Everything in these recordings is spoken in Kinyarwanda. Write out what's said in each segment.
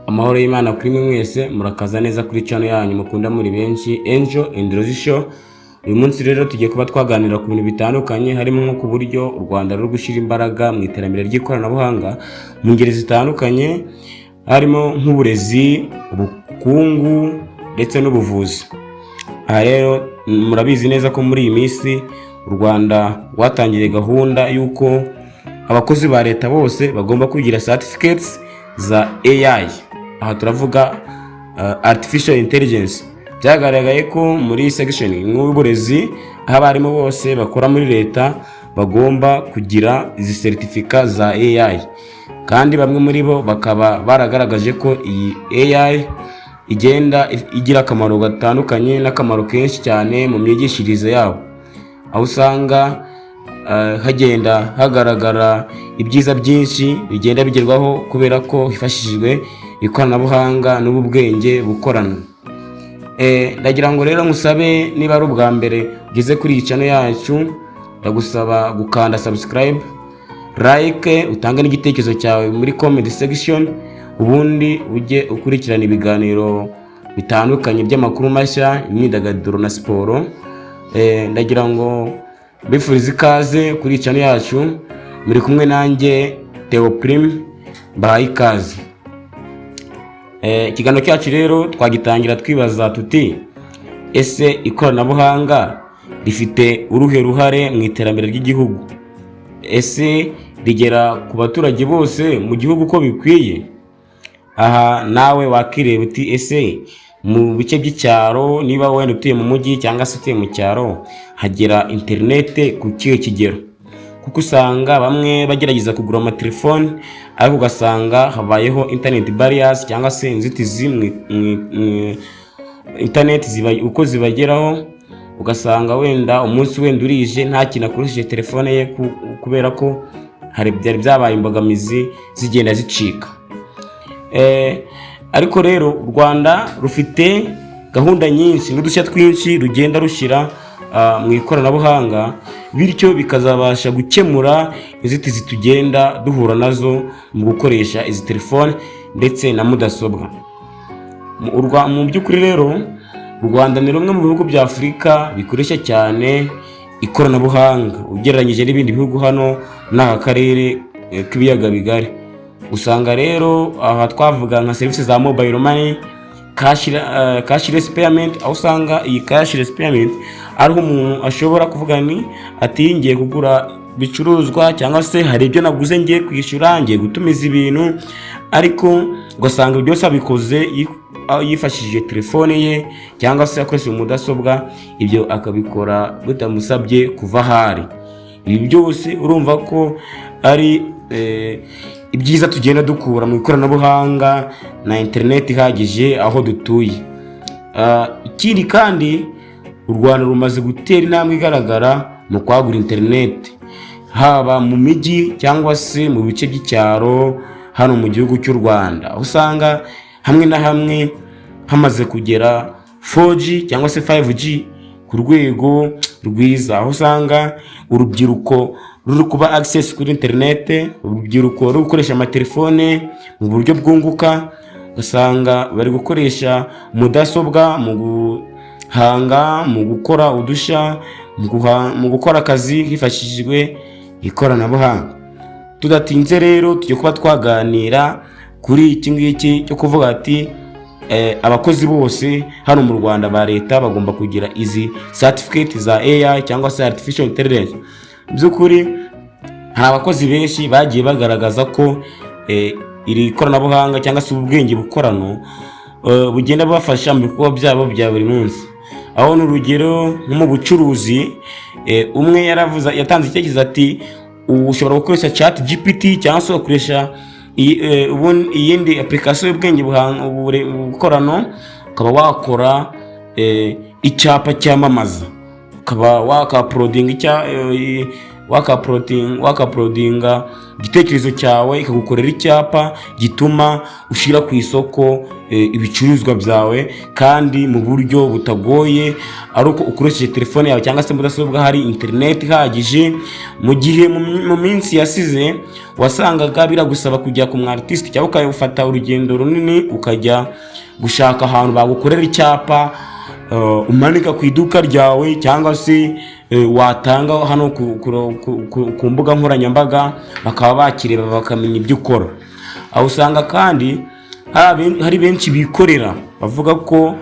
Amahoro y'Imana kuri mwe mwese, murakaza neza kuri channel yanyu mukunda muri benshi, Angel and Rose Show. Uyu munsi rero tugiye kuba twaganira ku bintu bitandukanye, harimo nko ku buryo u Rwanda ruri gushyira imbaraga mu iterambere ry'ikoranabuhanga mu ngeri zitandukanye, harimo nk'uburezi, ubukungu ndetse n'ubuvuzi. Aha rero murabizi neza ko muri iyi minsi u Rwanda rwatangiriye gahunda y'uko abakozi ba leta bose bagomba kugira certificates za AI. Aha turavuga artificial intelligence. Byagaragaye ko muri section y'uburezi aho abarimu bose bakora muri leta bagomba kugira izi certificate za AI, kandi bamwe muri bo bakaba baragaragaje ko iyi AI igenda igira akamaro gatandukanye n'akamaro kenshi cyane mu myigishirize yabo, aho usanga hagenda hagaragara ibyiza byinshi bigenda bigerwaho kubera ko hifashishijwe ikoranabuhanga n'ubwenge bukorana. Ndagira ngo rero musabe, niba ari ubwa mbere ugeze kuri iyi channel yacu, ndagusaba gukanda subscribe, like, utange n'igitekerezo cyawe muri comment section, ubundi ujye ukurikirana ibiganiro bitandukanye by'amakuru mashya, imyidagaduro na siporo. Ndagira ngo bifurize ikaze kuri iyi channel yacu, muri kumwe nanjye Theo Prime, bahaye ikaze. Ikiganiro cyacu rero twagitangira twibaza tuti, ese ikoranabuhanga rifite uruhe ruhare mu iterambere ry'igihugu? Ese rigera ku baturage bose mu gihugu uko bikwiye? Aha nawe wakireba uti, ese mu bice by'icyaro, niba wenda utuye mu mujyi cyangwa se utuye mu cyaro, hagera internet ku kihe kigero? Kuko usanga bamwe bagerageza kugura amatelefone ariko ugasanga habayeho internet barriers cyangwa se inzitizi internet uko zibageraho, ugasanga wenda umunsi wenda urije nta kintu akoresheje telefone ye kubera ko hari byari byabaye imbogamizi zigenda zicika. Ariko rero u Rwanda rufite gahunda nyinshi n'udushya twinshi rugenda rushyira mu ikoranabuhanga, bityo bikazabasha gukemura inzitizi tugenda duhura nazo mu gukoresha izi telefone ndetse na mudasobwa. Mu by'ukuri rero u Rwanda ni rumwe mu bihugu bya Afurika bikoresha cyane ikoranabuhanga ugereranyije n'ibindi bihugu hano n'aka karere k'ibiyaga bigari. Usanga rero aha twavuga nka serivisi za mobile money, cashless payment, aho usanga iyi cashless payment ari umuntu ashobora kuvuga ni ati ngiye kugura bicuruzwa cyangwa se hari ibyo naguze ngiye kwishyura, ngiye gutumiza ibintu, ariko ugasanga byose abikoze yifashishije telefone ye cyangwa se akoresheje mudasobwa, ibyo akabikora bitamusabye kuva ahari. Ibi byose urumva ko ari ibyiza tugenda dukura mu ikoranabuhanga na internet ihagije aho dutuye. Ikindi kandi u Rwanda rumaze gutera intambwe igaragara mu kwagura internet, haba mu mijyi cyangwa se mu bice by'icyaro hano mu gihugu cy'u Rwanda, aho usanga hamwe na hamwe hamaze kugera 4G cyangwa se 5G ku rwego rwiza, aho usanga urubyiruko ruri kuba access kuri internet, urubyiruko ruri gukoresha amatelefone mu buryo bwunguka, ugasanga bari gukoresha mudasobwa mu guhanga, mu gukora udushya, mu gukora akazi hifashishijwe ikoranabuhanga. Tudatinze rero tujye kuba twaganira kuri iki ngiki cyo kuvuga ati abakozi bose hano mu Rwanda ba leta bagomba kugira izi certificate za AI cyangwa se artificial intelligence. By'ukuri hari abakozi benshi bagiye bagaragaza ko iri koranabuhanga cyangwa se ubwenge bukorano bugenda bubafasha mu bikorwa byabo bya buri munsi. Aho n'urugero nko mu bucuruzi, umwe yatanze icyerekezo ati ushobora gukoresha chat GPT cyangwa se ugakoresha iyindi application y'ubwenge bukorano, ukaba wakora icyapa cyamamaza, ukaba wakaplodinga igitekerezo cyawe ikagukorera icyapa gituma ushira ku isoko ibicuruzwa byawe kandi mu buryo butagoye, ari uko ukoresheje telefone yawe cyangwa se mudasobwa hari internet ihagije. Mu gihe mu minsi yasize wasangaga biragusaba kujya ku artiste cyangwa ukafata urugendo runini ukajya gushaka ahantu bagukorera icyapa umanika ku iduka ryawe, cyangwa se watanga hano ku mbuga nkoranyambaga bakaba bakireba bakamenya ibyo ukora. Aho usanga kandi hari benshi bikorera bavuga ko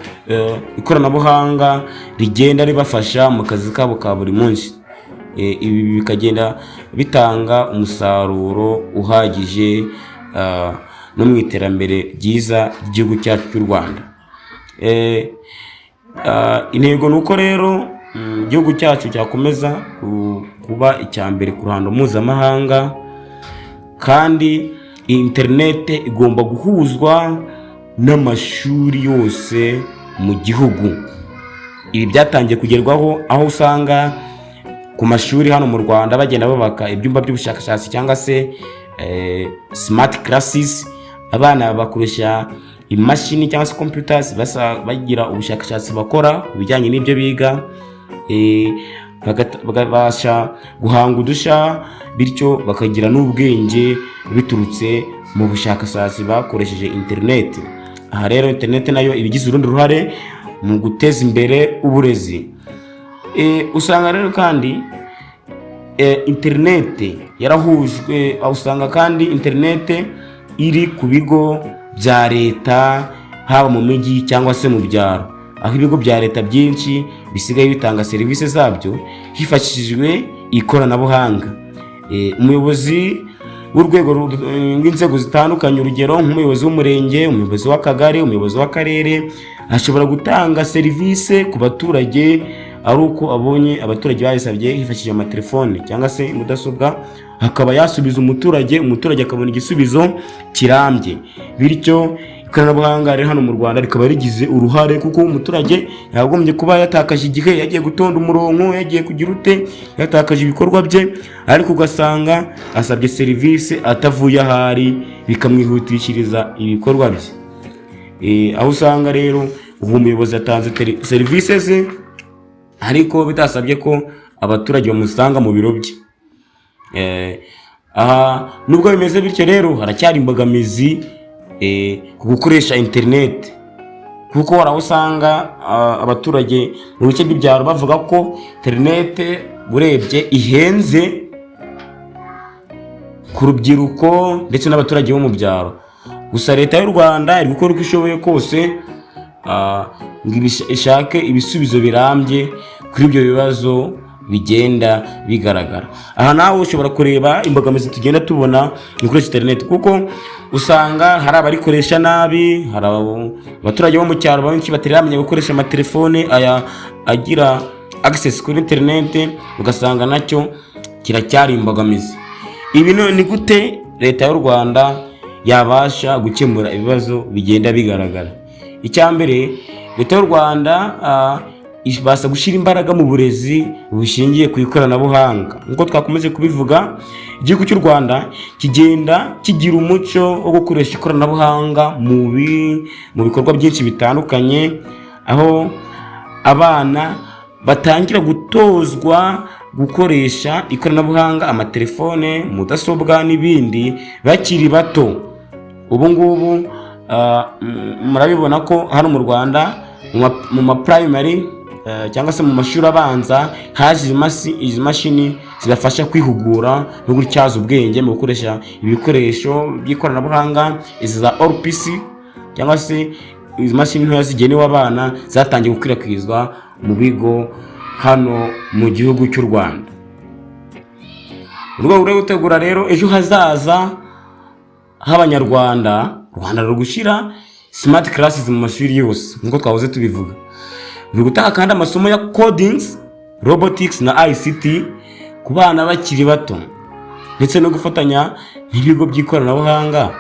ikoranabuhanga rigenda ribafasha mu kazi kabo ka buri munsi. Ibi bikagenda bitanga umusaruro uhagije no mu iterambere ryiza ry'igihugu cyacu cy'u Rwanda. Intego ni uko rero igihugu cyacu cyakomeza kuba icya mbere ku ruhando mpuzamahanga, kandi internet igomba guhuzwa n'amashuri yose mu gihugu. Ibi byatangiye kugerwaho, aho usanga ku mashuri hano mu Rwanda bagenda babaka ibyumba by'ubushakashatsi cyangwa se smart classes. Abana bakoresha imashini cyangwa se computers bagira ubushakashatsi bakora kubijyanye n'ibyo biga, bakabasha guhanga udushya, bityo bakagira n'ubwenge biturutse mu bushakashatsi bakoresheje internet. Aha rero internet nayo ibigize urundi ruhare mu guteza imbere uburezi. Usanga rero kandi internet yarahujwe, aho usanga kandi internet iri ku bigo bya leta haba mu mijyi cyangwa se mu byaro, aho ibigo bya leta byinshi bisigaye bitanga serivisi zabyo hifashishijwe ikoranabuhanga. Umuyobozi w'urwego rw'inzego zitandukanye, urugero nk'umuyobozi w'umurenge, umuyobozi w'akagari, umuyobozi w'akarere, ashobora gutanga serivisi ku baturage ari uko abonye abaturage bayisabye hifashishije amatelefone cyangwa se mudasobwa, hakaba yasubiza umuturage akabona igisubizo kirambye. Bityo ikoranabuhanga rero hano mu Rwanda rikaba rigize uruhare, kuko umuturage yagombye kuba yatakaje igihe yagiye gutonda umurongo, yagiye kugira ute, yatakaje ibikorwa bye, ariko ugasanga asabye serivisi atavuye ahari, bikamwihutishiriza ibikorwa bye. Aho usanga rero ubu umuyobozi yatanze serivisi ze, ariko bitasabye ko abaturage bamusanga mu biro bye. Aha nubwo bimeze bityo rero haracyari imbogamizi ku gukoresha internet, kuko waraho usanga abaturage mu bice by'ibyaro bavuga ko internet urebye ihenze ku rubyiruko ndetse n'abaturage bo mu byaro. Gusa leta y'u Rwanda iri gukora uko ishoboye kose ngo ishake ibisubizo birambye kuri ibyo bibazo bigenda bigaragara. Aha nawe ushobora kureba imbogamizi tugenda tubona gukoresha internet, kuko usanga hari abarikoresha nabi, hari abaturage bo mu cyaro benshi bataramenya gukoresha amatelefone agira access kuri internet, ugasanga nacyo kiracyari imbogamizi. Ibi ni gute leta y'u Rwanda yabasha gukemura ibibazo bigenda bigaragara? Icya mbere, leta y'u Rwanda ibasha gushyira imbaraga mu burezi bushingiye ku ikoranabuhanga. Nk'uko twakomeje kubivuga, igihugu cy'u Rwanda kigenda kigira umuco wo gukoresha ikoranabuhanga mu bikorwa byinshi bitandukanye, aho abana batangira gutozwa gukoresha ikoranabuhanga, amatelefone, mudasobwa n'ibindi bakiri bato. Ubu ngubu murabibona ko hano mu Rwanda mu ma primary cyangwa se mu mashuri abanza haje izi mashini zibafasha kwihugura no gutyaza ubwenge mu gukoresha ibikoresho by'ikoranabuhanga. Izi za RPC cyangwa se izi mashini ntoya zigenewe abana zatangiye gukwirakwizwa mu bigo hano mu gihugu cy'u Rwanda. Urwego rwo gutegura rero ejo hazaza h'Abanyarwanda, u Rwanda ruri gushyira smart classes mu mashuri yose nk'uko twahoze tubivuga. Ruri gutanga kandi amasomo ya codings, robotics na ICT ku bana bakiri bato, ndetse no gufatanya n'ibigo by'ikoranabuhanga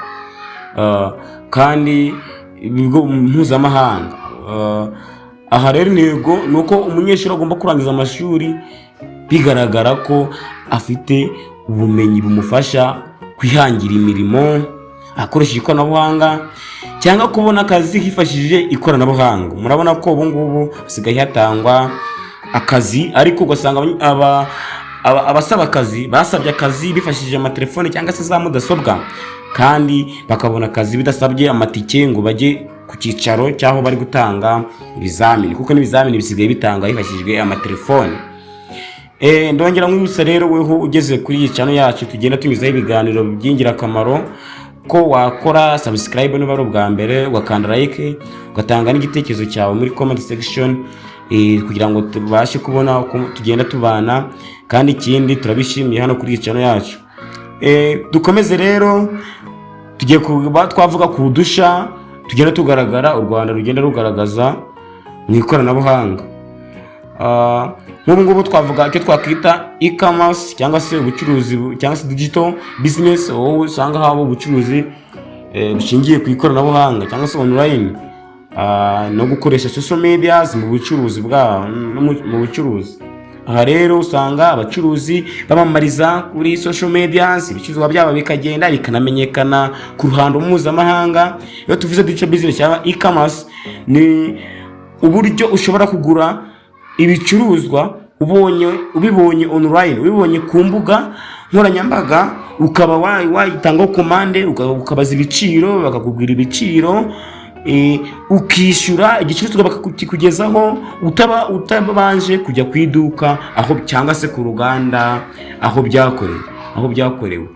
kandi ibigo mpuzamahanga. Aha rero intego ni uko umunyeshuri agomba kurangiza amashuri bigaragara ko afite ubumenyi bumufasha kwihangira imirimo akoresheje ikoranabuhanga, cyangwa kubona akazi hifashishije ikoranabuhanga. Murabona ko ubu ngubu hasigaye hatangwa akazi, ariko ugasanga abasaba akazi basabye akazi bifashishije amatelefone cyangwa se za mudasobwa, kandi bakabona akazi bidasabye amatike ngo bajye ku cyicaro cyaho bari gutanga ibizamini, kuko n'ibizamini bisigaye bitanga hifashishijwe amatelefone. Ndongera mwibutsa rero weho ugeze kuri iyi channel yacu tugenda tunyuzaho ibiganiro by'ingirakamaro, ko wakora subscribe niba ari ubwa mbere, ugakanda like, ugatanga n'igitekerezo cyawe muri comment section, kugira ngo tubashe kubona uko tugenda tubana, kandi ikindi turabishimiye hano kuri iyi channel yacu. Dukomeze rero, tugiye kuba twavuga ku dusha tugenda tugaragara u Rwanda rugenda rugaragaza mu ikoranabuhanga. Nk'ubu ngubu twavuga icyo twakwita e-commerce cyangwa se ubucuruzi cyangwa se digital business, aho usanga haba ubucuruzi bushingiye ku ikoranabuhanga cyangwa se online, no gukoresha social media mu bucuruzi mu bucuruzi. Aha rero usanga abacuruzi bamamariza kuri social media, ibicuruzwa byabo bikagenda bikanamenyekana ku ruhando mpuzamahanga. Iyo tuvuze digital business cyangwa e-commerce, ni uburyo ushobora kugura ibicuruzwa ubibonye online, ubibonye ku mbuga nkoranyambaga, ukaba wayitangaho komande, ukabaza ibiciro, bakakubwira ibiciro, ukishyura igicuruzwa bakakikugezaho utabanje kujya ku iduka aho cyangwa se ku ruganda aho byakorewe.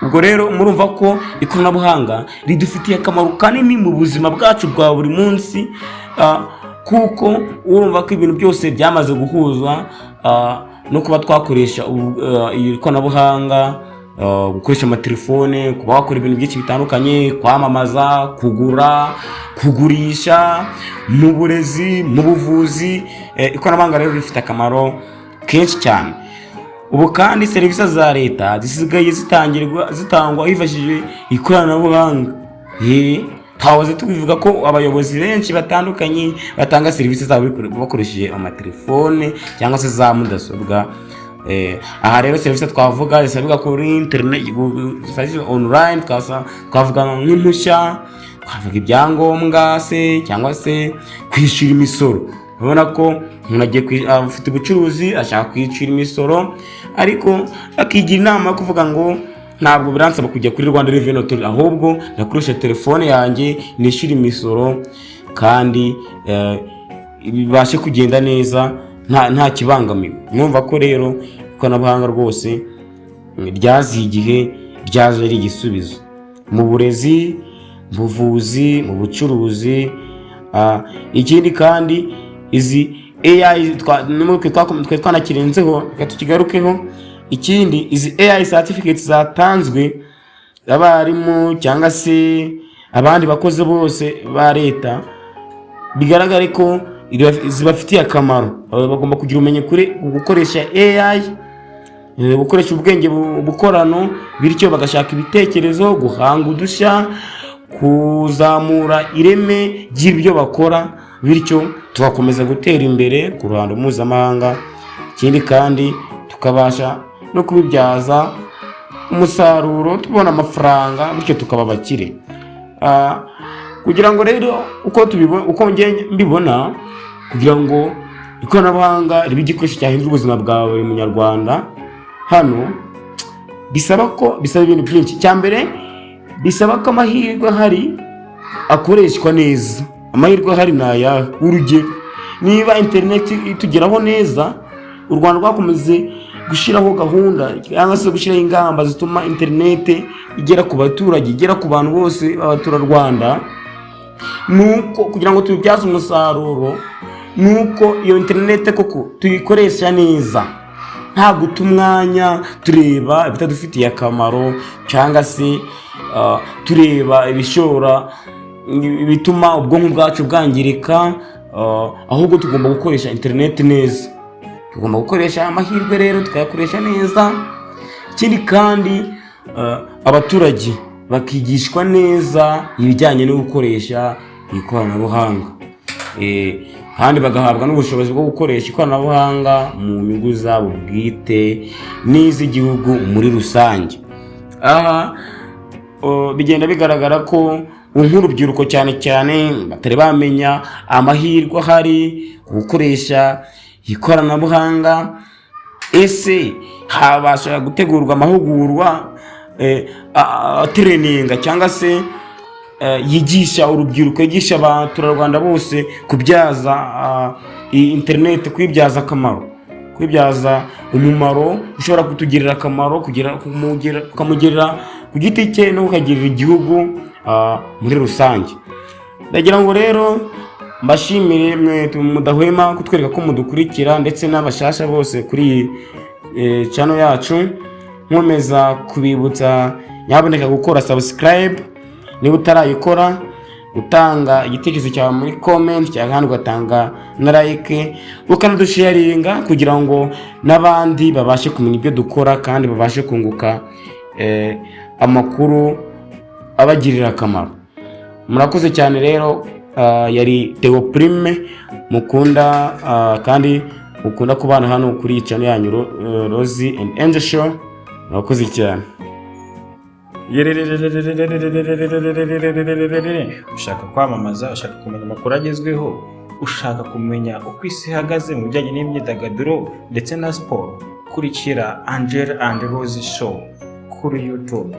Ubwo rero murumva ko ikoranabuhanga ridufitiye akamaro kanini mu buzima bwacu bwa buri munsi, kuko urumva ko ibintu byose byamaze guhuzwa no kuba twakoresha ikoranabuhanga, gukoresha amatelefone, kuba wakora ibintu byinshi bitandukanye, kwamamaza, kugura, kugurisha, mu burezi, mu buvuzi. Ikoranabuhanga rero rifite akamaro kenshi cyane. Ubu kandi serivisi za leta zisigaye zitangwa hifashishije ikoranabuhanga. Twahoze tubivuga ko abayobozi benshi batandukanye batanga serivisi zabo bakoresheje amatelefone cyangwa se za mudasobwa. Aha rero serivisi twavuga zisabwa kuri internet, zifashishije online, twavuga nk'impushya, twavuga ibyangombwa se cyangwa se kwishyura imisoro. Urabona ko umuntu agiye afite ubucuruzi ashaka kwishyura imisoro, ariko akigira inama yo kuvuga ngo ntabwo biransaba kujya kuri Rwanda Revenue Authority, ahubwo nakoresha telefone yanjye nishyura imisoro, kandi bibashe kugenda neza nta kibangamiwe. Mwumva ko rero ikoranabuhanga rwose ryaziye igihe, ryaje ari igisubizo mu burezi, mu buvuzi, mu bucuruzi. Ikindi kandi izi AI twanakirenzeho, reka tukigarukeho. Ikindi izi AI certificates zatanzwe abarimu cyangwa se abandi bakoze bose ba leta, bigaragare ko zibafitiye akamaro. Bagomba kugira ubumenyi kuri gukoresha AI, gukoresha ubwenge bukorano, bityo bagashaka ibitekerezo, guhanga udushya, kuzamura ireme ry'ibyo bakora, bityo tugakomeza gutera imbere ku ruhando mpuzamahanga. Ikindi kandi tukabasha no kubibyaza umusaruro, tubona amafaranga, bityo tukaba bakire. Kugira ngo rero uko mbibona, kugira ngo ikoranabuhanga ribe igikoresho cyahindura ubuzima bwa buri munyarwanda, hano bisaba ibintu byinshi. Cyambere bisaba ko amahirwe ahari akoreshwa neza. Amahirwe ahari naya, urugero niba internet itugeraho neza, u Rwanda rwakomeze gushiraho gahunda cyangwa se gushiraho ingamba zituma internet igera ku baturage, igera ku bantu bose b'abatura Rwanda, nuko kugira ngo tubibyaze umusaruro, nuko iyo internet koko tuyikoresha neza, nta guta umwanya tureba ibitadufitiye akamaro cyangwa se tureba ibishora bituma ubwonko bwacu bwangirika, ahubwo tugomba gukoresha internet neza. Tugomba gukoresha amahirwe rero tukayakoresha neza. Ikindi kandi abaturage bakigishwa neza ibijyanye no gukoresha ikoranabuhanga, kandi bagahabwa n'ubushobozi bwo gukoresha ikoranabuhanga mu nyungu zabo bwite n'iz'igihugu muri rusange. bigenda bigaragara ko nk'urubyiruko cyane cyane batari bamenya amahirwe ahari gukoresha ikoranabuhanga. Ese habasha gutegurwa amahugurwa training cyangwa se yigisha urubyiruko, yigisha abaturarwanda bose kubyaza internet, kwibyaza akamaro, kwibyaza umumaro ushobora kutugirira akamaro, ukamugirira ku giti cye no ukagirira igihugu muri rusange. Ndagira ngo rero mbashimire mwe mudahwema kutwereka ko mudukurikira, ndetse n'abashasha bose kuri channel yacu. Nkomeza kubibutsa nyaboneka gukora subscribe niba utarayikora, utanga igitekerezo cyawe muri comment cyangwa kandi ugatanga na like, ukanadusharinga kugira ngo n'abandi babashe kumenya ibyo dukora kandi babashe kunguka amakuru abagirira akamaro. Murakoze cyane rero. Yari Theo Prime mukunda kandi mukunda kubana hano kuri channel yanyu Rosie and Angel Show. Murakoze cyane. Ushaka kwamamaza, ushaka kumenya amakuru agezweho, ushaka kumenya uko isi ihagaze mu bijyanye n'imyidagaduro ndetse na siporo, kurikira Angel and Rosie Show kuri YouTube.